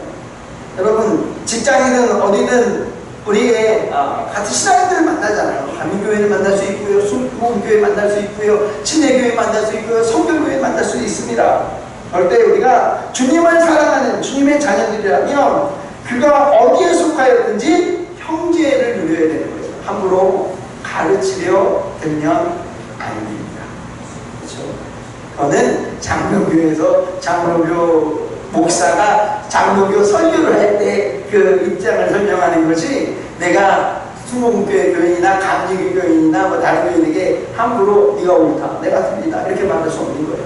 B: 여러분 직장이든 어디든 우리의 같은 신앙인들을 만나잖아요. 감리교회를 만날 수 있고요, 순복음교회 만날 수 있고요, 친례교회 만날 수 있고요, 성결교회 만날 수 있습니다. 그럴 때 우리가 주님을 사랑하는 주님의 자녀들이라면 그가 어디에 속하였든지 형제를 누려야 되는 거죠. 함부로 가르치려 들면 안 됩니다. 그렇죠? 그거는 장로교에서 장로교 목사가 장로교 설교를 할 때 그 입장을 설명하는 거지, 내가 순복음교회 교인이나 감리교 교인이나 뭐 다른 교인에게 함부로 네가 옳다, 내가 틀리다 이렇게 말할 수 없는 거예요.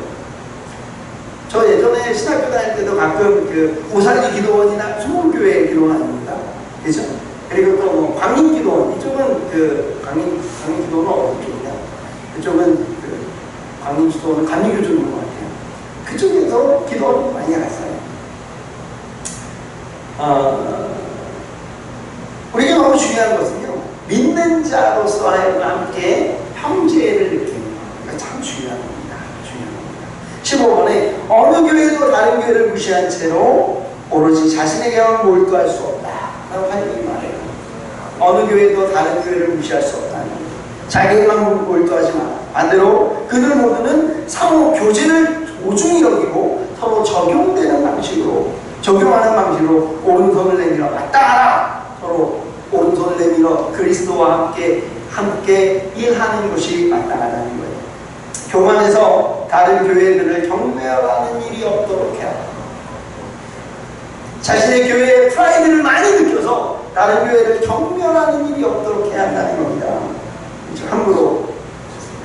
B: 저 예전에 신학교 다닐 때도 가끔 그 오살리 기도원이나 순복음교회 기도원입니다. 그죠? 그리고 또 뭐 광림 기도원, 이쪽은 그 광림 기도원은 어떻게 있냐? 그쪽은 그 광림 기도원은 감리교 쪽인 것 같아요. 그쪽에서 기도원 많이 갔어요. 우리가 너무 중요한 것은요, 믿는 자로서 하여금 함께 형제를 느끼는 거. 참 중요한 겁니다. 중요한 겁니다. 15번에 어느 교회도 다른 교회를 무시한 채로 오로지 자신에게만 몰두할 수 없다 라고 하나님이 말해요. 어느 교회도 다른 교회를 무시할 수 없다는 거예요. 자기만 몰두하지 마. 반대로 그들 모두는 상호 교제를 오중히 여기고 서로 적용되는 방식으로, 적용하는 방식으로 오른손을 내밀어 마땅하라. 서로 오른손을 내밀어 그리스도와 함께 일하는 것이 마땅하다는 거예요. 교만에서 다른 교회들을 경멸하는 일이 없도록 해야 합니다. 자신의 교회의 프라이드를 많이 느껴서 다른 교회를 경멸하는 일이 없도록 해야 한다는 겁니다. 함부로,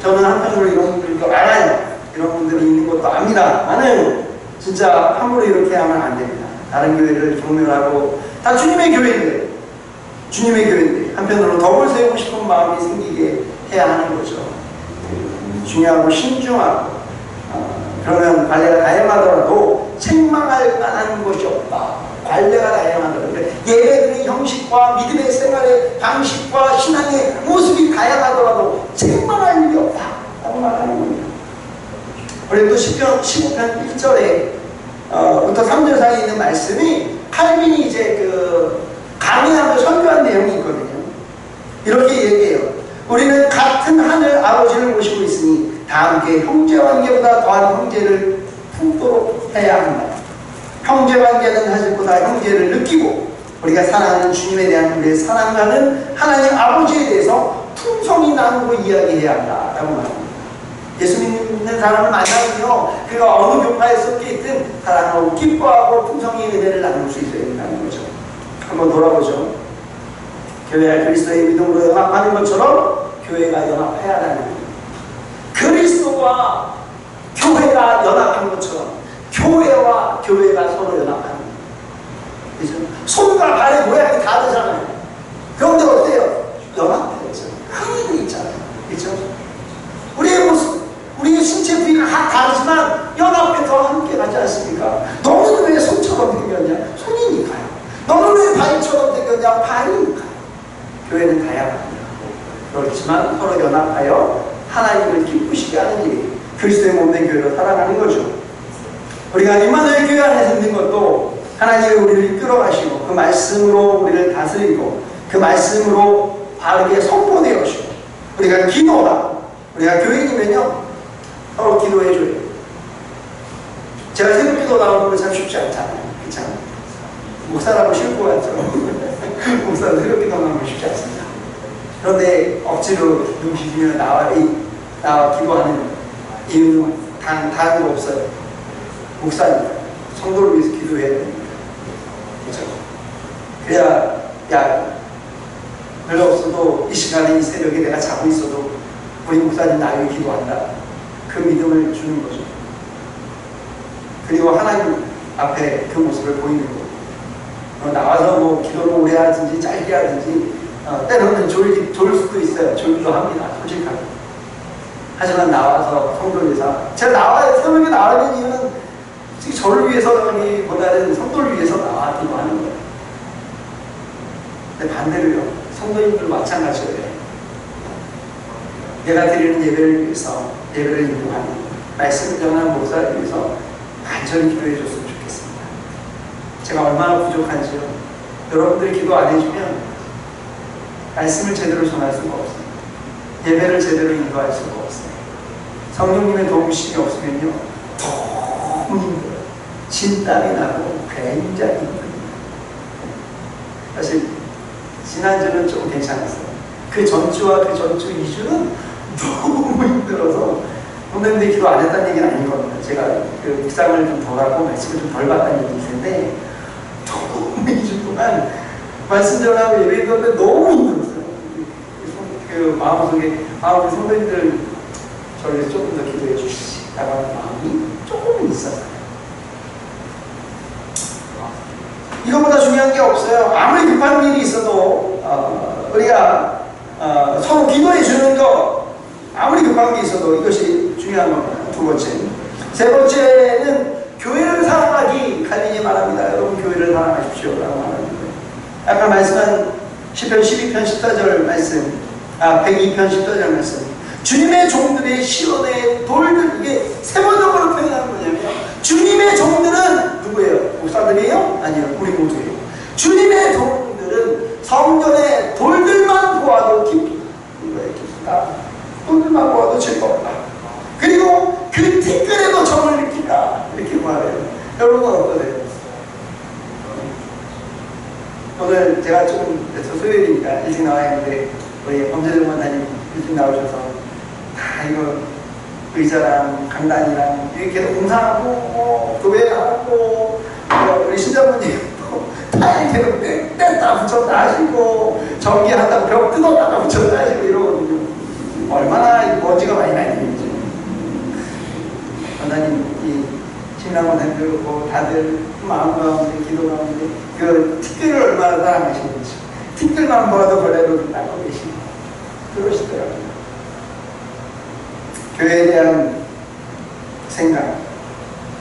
B: 저는 한편으로 이런 분들도 알아요. 이런 분들이 있는 것도 압니다만은 진짜 함부로 이렇게 하면 안 됩니다. 다른 교회를 경멸하고, 다 주님의 교회인데, 주님의 교회인데 한편으로 덕을 세우고 싶은 마음이 생기게 해야 하는 거죠. 중요하고 신중하고, 그러면 관례가 다양하더라도 책망할 만한 것이 없다. 관례가 다양하더라도 예배드리는 형식과 믿음의 생활의 방식과 신앙의 모습이 다양하더라도 책망할 일이 없다 라고 말하는 겁니다. 그리고 또 15편 1절에 부터 3절 사이에 있는 말씀이 칼빈이 이제 강의하고 설교한 내용이 있거든요. 이렇게 얘기해요. 우리는 같은 하늘 아버지를 모시고 있으니 다 함께 형제관계보다 더한 형제를 품도록 해야 한다. 형제관계는 사실보다 형제를 느끼고 우리가 사랑하는 주님에 대한 우리의 사랑하는 하나님 아버지에 대해서 풍성히 나누고 이야기해야 한다라고 말합니다. 예수 믿는 사람을 만나면요, 그가 어느 교파에 섞여 있든 사랑하고 기뻐하고 풍성히 은혜를 나눌 수 있어야 된다는 거죠. 한번 돌아보죠. 교회가 그리스도의 믿음으로 연합하는 것처럼 교회가 연합해야 하는 겁니다. 그리스도와 교회가 연합한 것처럼 교회와 교회가 서로 연합하는 거예요. 그죠? 손과 발의 모양이 다르잖아요. 그런데 어때요? 연합되죠. 항의도 있잖아요. 그죠? 우리의 모습, 우리의 신체 부위가 다르지만 연합해서 함께 가지 않습니까? 너는 왜 손처럼 생겼냐? 손이니까요. 너는 왜 발처럼 생겼냐? 발이니까요. 교회는 다양합니다. 그렇지만 서로 연합하여 하나님을 기쁘시게 하는 일이 그리스도의 몸된 교회로 살아가는 거죠. 우리가 임마누엘 교회 안에 있는 것도 하나님이 우리를 이끌어가시고 그 말씀으로 우리를 다스리고 그 말씀으로 바르게 선포되어 주시고 우리가 기도하고, 우리가 교인이면요 서로 기도해줘요. 제가 새벽 기도 나오는 거 참 쉽지 않잖아요. 그렇잖아요. 목사라고 쉬울 것 같죠. 목사는 새벽 기도 나오는 거 쉽지 않습니다. 그런데 억지로 눈 비비며 나와 기도하는 이유는 다른 거 없어요. 목사님, 성도를 위해서 기도해야 됩니다. 그렇죠? 그래야, 야, 별로 없어도 이 시간에 이 새벽에 내가 자고 있어도 우리 목사님 나를 위해 기도한다. 그 믿음을 주는 거죠. 그리고 하나님 앞에 그 모습을 보이는 거고, 나와서 뭐 기도를 오래 하든지 짧게 하든지, 때로는 졸 수도 있어요. 졸기도 합니다. 솔직하게. 하지만 나와서 성도를 위해서, 제가 새벽에 나가는 이유는 저를 위해서보다는 성도를 위해서 나와기도 하는 거예요. 근데 반대로요, 성도님들 마찬가지예요. 내가 드리는 예배를 위해서, 예배를 인도하는 말씀을 전하는 목사를 위해서 간절히 기도해 줬으면 좋겠습니다. 제가 얼마나 부족한지요. 여러분들이 기도 안 해주면 말씀을 제대로 전할 수가 없어요. 예배를 제대로 인도할 수가 없어요. 성령님의 도우심이 없으면요 너무 힘들어요. 진땀이 나고 굉장히 힘듭니다. 사실 지난주는 좀 괜찮았어요. 그 전주와 그 전주 2주는 너무 힘들어서 선생님들이 기도 안 했다는 얘기는 아니거든요. 제가 그 묵상을 좀 덜 하고 말씀을 좀 덜 받다는 얘기일 텐데 너무 2주 동안 말씀 전하고 예배했는데 너무 힘들었어요. 그 마음속에 우리 선배님들 저를 위해서 조금 더 기도해 주시라고 하는 마음이 조금은 있었어요. 이거보다 중요한 게 없어요. 아무리 급한 일이 있어도 우리가 서로 기도해 주는 거, 아무리 급한 게 있어도 이것이 중요한 겁니다. 두 번째. 세 번째는 교회를 사랑하기. 칼빈이 말합니다. 여러분 교회를 사랑하십시오 라고 말합니다. 아까 말씀한 시편 12편 14절 말씀, 102편 14절 말씀, 주님의 종들의 시온의 돌들, 이게 세 번역으로 표현하는 거냐면 주님의 종들은 누구예요? 목사들이에요? 아니요, 우리 모두예요. 주님의 종들은 성전의 돌들 즐겁다. 오늘만 보아도 즐겁다. 그리고 그 티끌에도 정을 느낀다. 이렇게 말해요. 여러분 어떠세요? 오늘 제가 조금 소요일이니까 일찍 나와야 하는데 우리 범죄정만 담임 일찍 나오셔서 다 이거 의자랑 강단이랑 이렇게 공사하고 교회하고 우리 신장모님도 다 이렇게 뗐다 붙였다 하시고 전기한다고 벽 뜯었다가 붙였다 하시고 이러거든요. 얼마나 먼지가 많이 나있는지. 원장님 이 신랑원 담임도 다들 마음 가운데 기도 가운데 그 티끌을 얼마나 사랑하시는지 티끌만 보아도 벌레로 나고 계시고 그러시더라고요. 교회에 대한 생각,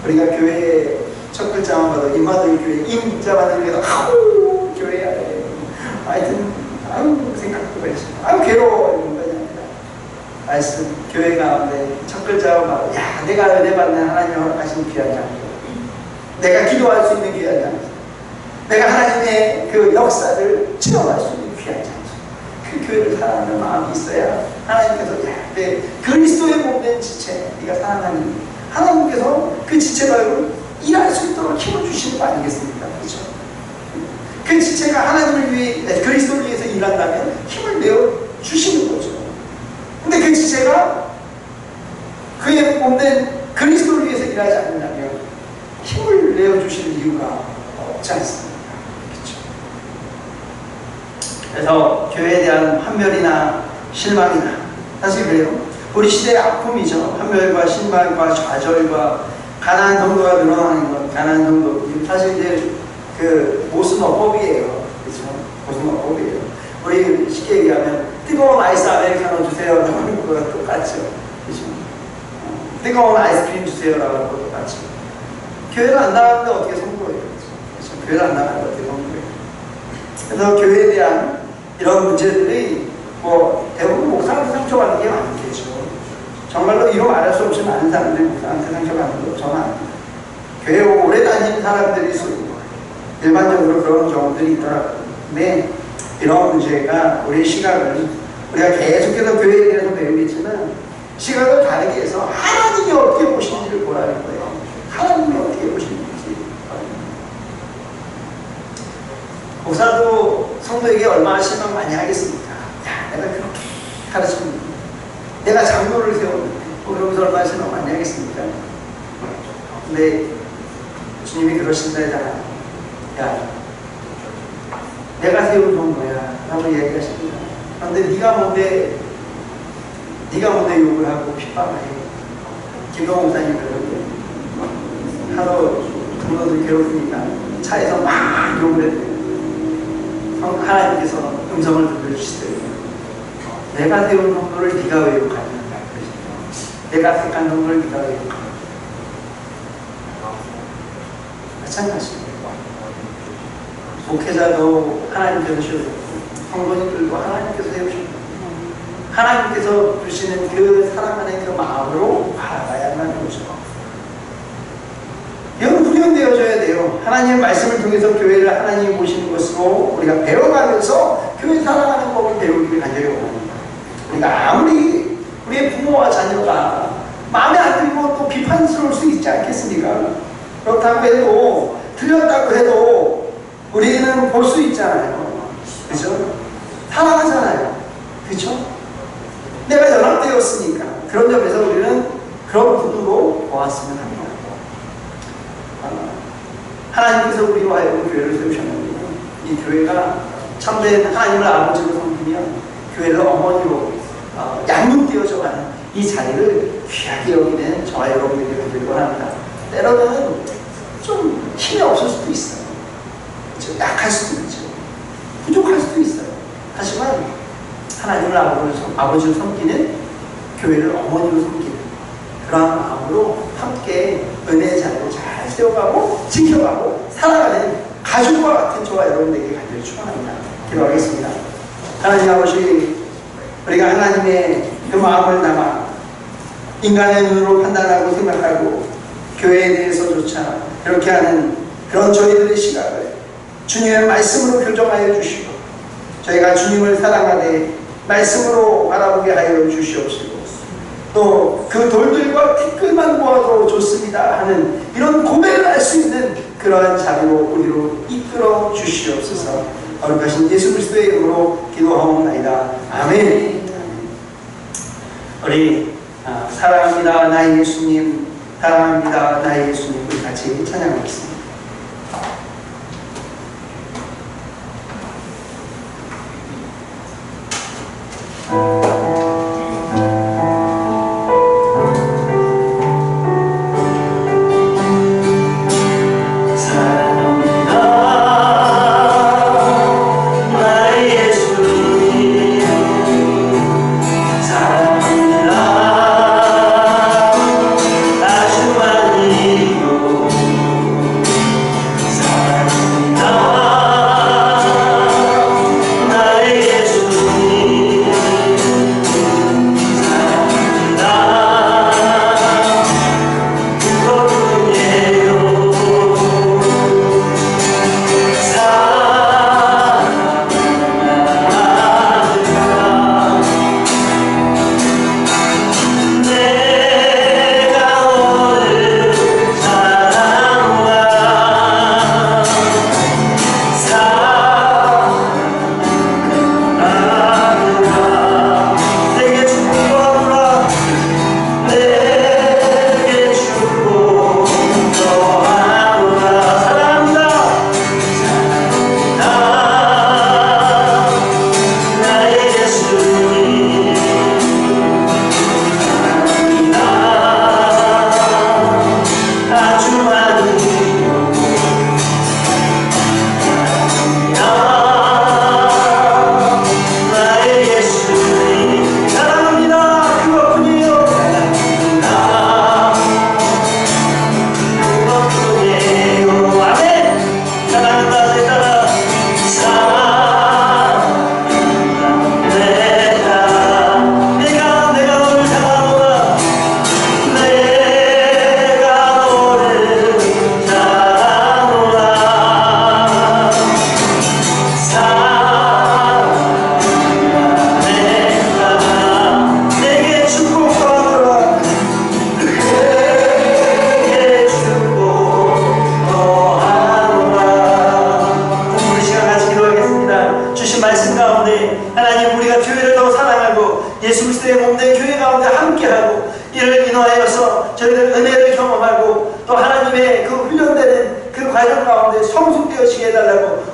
B: 우리가 교회에 첫 글자만 봐도 임마들 교회 임자만 들려도 아우 교회야 하여튼 아우 생각도 그랬어요. 아우 괴로워 이런 거지 아니라 말씀 교회 가운데 첫 글자만 봐도 야 내가 은혜 받는 하나님 허락하신 귀한 장소, 내가 기도할 수 있는 귀한 장소, 내가 하나님의 그 역사를 체험할 수 있는 귀한 장소, 그 교회를 사랑하는 마음이 있어야 하나님께서 내 그리스도의 몸된 지체 네가 사랑하니 하나님께서 그 지체가 일할 수 있도록 힘을 주시는 거 아니겠습니까? 그렇죠? 그 지체가 하나님을 위해 그리스도를 위해서 일한다면 힘을 내어 주시는 거죠. 근데 그 지체가 그의 몸된 그리스도를 위해서 일하지 않는다면 힘을 내어 주시는 이유가 없지 않습니까? 그렇죠? 그래서 교회에 대한 환멸이나 실망이나 사실 그래요. 우리 시대의 아픔이죠. 환멸과 실망과 좌절과 가난한 정도가 늘어나는 것, 가난한 정도. 사실 이제 그 모순어법이에요. 그렇죠? 모순어법이에요. 우리 쉽게 얘기하면 뜨거운 아이스 아메리카노 주세요라고 하는 거랑 똑같죠. 그렇죠? 뜨거운 아이스크림 주세요라고 하는 거 똑같죠. 교회를 안 나가는데 어떻게 선거해요? 그렇죠? 교회를 안 나가는데 어떻게 선거해요? 그래서 교회에 대한 이런 문제들이 대부분 목사한테 상처받는 게 많겠죠. 정말로 이루 말할 수 없이 많은 사람들이 목사한테 상처받는 거 저는 압니다. 교회 오래 다니는 사람들이 일반적으로 그런 경우들이 있더라고요. 근데 이런 문제가 우리의 시각을 우리가 계속해서 교회에 대해서 배우겠지만 시각을 다르게 해서 하나님이 어떻게 보시는지를 보라는 거예요. 하나님이 어떻게 보시는지. 목사도 성도에게 얼마나 실망 많이 하겠습니까? 야, 내가 그렇게 가르쳤는데, 내가 장로를 세웠는데, 그러면서 얼마나 실망 많이 하겠습니까? 근데 주님이 그러신다 했잖아요. 야, 내가 세운 성도야 라고 이야기하십니다. 그런데 네가 뭔데 욕을 하고 핍박을 해. 김동호 목사님 그러는데 하루 성도들 괴롭으니까 차에서 막 욕을 했대요. 하나님께서 음성을 들려주시더라고요. 내가 세운 성도를 네가 왜 욕하냐. 내가 택한 성도를 네가 왜 욕하냐. 마찬가지입니다. 목회자도 하나님께서 세우셨고 성도님들도 하나님께서 세우셨고 하나님께서 주시는 그 사랑하는 그 마음으로 바라봐야만 하죠. 이건 훈련되어져야 돼요. 하나님의 말씀을 통해서 교회를 하나님이 보시는 것으로 우리가 배워가면서 교회 사랑하는 법을 배우기를 간절히 원합니다. 우리가 아무리 우리의 부모와 자녀가 마음에 안 들고 또 비판스러울 수 있지 않겠습니까? 그렇다고 해도 틀렸다고 해도 우리는 볼 수 있잖아요. 그죠? 사랑하잖아요. 그죠? 내가 연합되었으니까 그런 점에서 우리는 그런 구도로 보았으면 합니다. 하나님께서 우리와 하여금 교회를 세우셨는데 이 교회가 참된 하나님을 아버지로 섬기면 교회를 어머니로 양육되어져가는 이 자리를 귀하게 여기는 저와 여러분들이 되길 원합니다. 때로는 좀 힘이 없을 수도 있어요. 그렇죠? 약할 수도 있죠. 부족할 수도 있어요. 하지만 하나님을 아버지로 섬기는 교회를 어머니로 섬기는 그러한 마음으로 함께 은혜의 자리를 잘 세워가고 지켜가고 살아가는 가족과 같은 저와 여러분들에게 간절히 축원합니다. 기도하겠습니다. 하나님 아버지, 우리가 하나님의 그 마음을 담아 인간의 눈으로 판단하고 생각하고 교회에 대해서조차 그렇게 하는 그런 저희들의 시각을 주님의 말씀으로 교정하여 주시고 저희가 주님을 사랑하되 말씀으로 바라보게 하여 주시옵시고 또 그 돌들과 티끌만 모아도 좋습니다 하는 이런 고백을 할 수 있는 그러한 자리로 우리로 이끌어 주시옵소서. 거룩하신 예수 그리스도의 이름으로 기도하옵나이다. 아멘. 우리 사랑합니다 나의 예수님, 사랑합니다 나의 예수님, 우리 같이 찬양하겠습니다.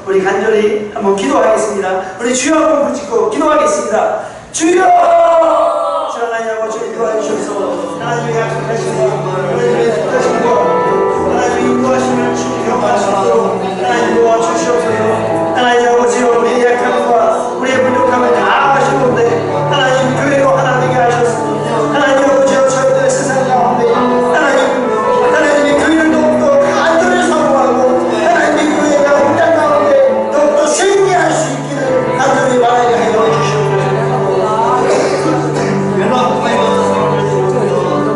B: 우리 간절히 한번 기도하겠습니다. 우리 주여 한번 부르짖고 기도하겠습니다. 주여! 주 하나님 아버지 인도하여 주셔서 하나님의 약속하신 것, 하나님의 뜻하신 것, 하나님의 인도하심을 경험할 수 있도록 하나님 도와주시옵소서. 하나님 아버지 우리의 약함과 우리의 부족함을 다 아시는데 하나님 교회로 하나 되게 하셨습니다. 하나님 아버지 저희들 세상 가운데 하나님의 교회를 더욱더 간절히 사모하고 하나님의 교회가 이 땅 가운데 더욱더 승리할 수 있기를 간절히 바라게 하여 주시옵소서.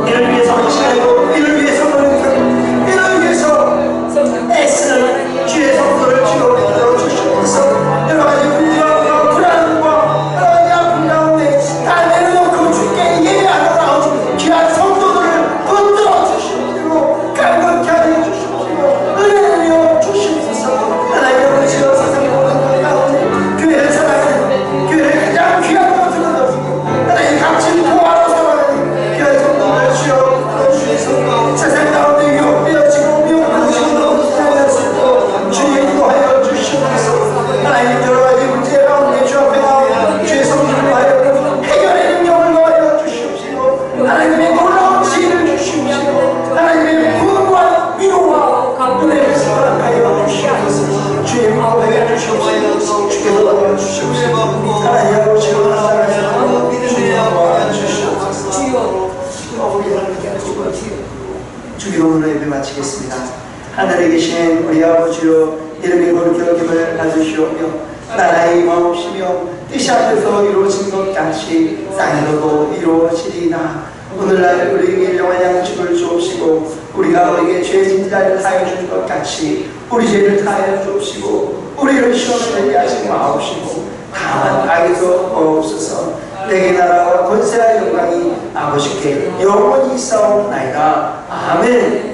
B: 이를 위해서 하시고 이를 위해서 노력하고 이를 위해서 애쓰는 주의 성도를 주여 주시옵소서. 여러 가지 문제와 불안과 여러 가지 아픔 가운데 다 내려놓고 주께 예배하노라 귀한 성도들을 붙들어 주시옵시고 강건케 하여 주시옵시고 은혜를 주시옵소서. 하나님 아버지여 세상 모든 것 가운데 교회를 사랑하는 교회를 가장 귀한 것으로 넣으시고 하나님 값진 보화로 삼아는 귀한 성도들 주여 주시옵소서. 세상 가운데 유혹되어지고 미혹되어지고 살아갈 수 있도록 주님 인도하여 주시옵소서. 하나님 여러 가지 문제 가운데 주 앞에 나와 주의 성도를 하여 해결의 능력을 더하여 주시옵시고 하나님의 놀라운 지혜를 주시옵시고 하나님의 부흥과 위로와 은혜를 허락하여 주시옵소서. 주의 마음에 주시옵소서. 주께 도와주여 주시옵소서. 하나님 아버지로 나타나서 주님 도와주시옵소서. 주기도문으로 예배 마치겠습니다. 하늘에 계신 우리 아버지여 이름이 거룩히 여김을 받으시오며 나라의 마옵시며 뜻이 하늘에서 이루어진 것 같이 땅에서도 이루어지리이다. 오늘날 우리에게 일용할 양식을 주옵시고 우리가 우리에게 죄 진 자를 사하여 준 것 같이 우리 죄를 사하여 주옵시고 우리를 시험에 들게 하지 마옵시고 다만 악에서 없어서 내게 나라와 권세와 영광이 아버지께 영원히 있사옵나이다. 아멘.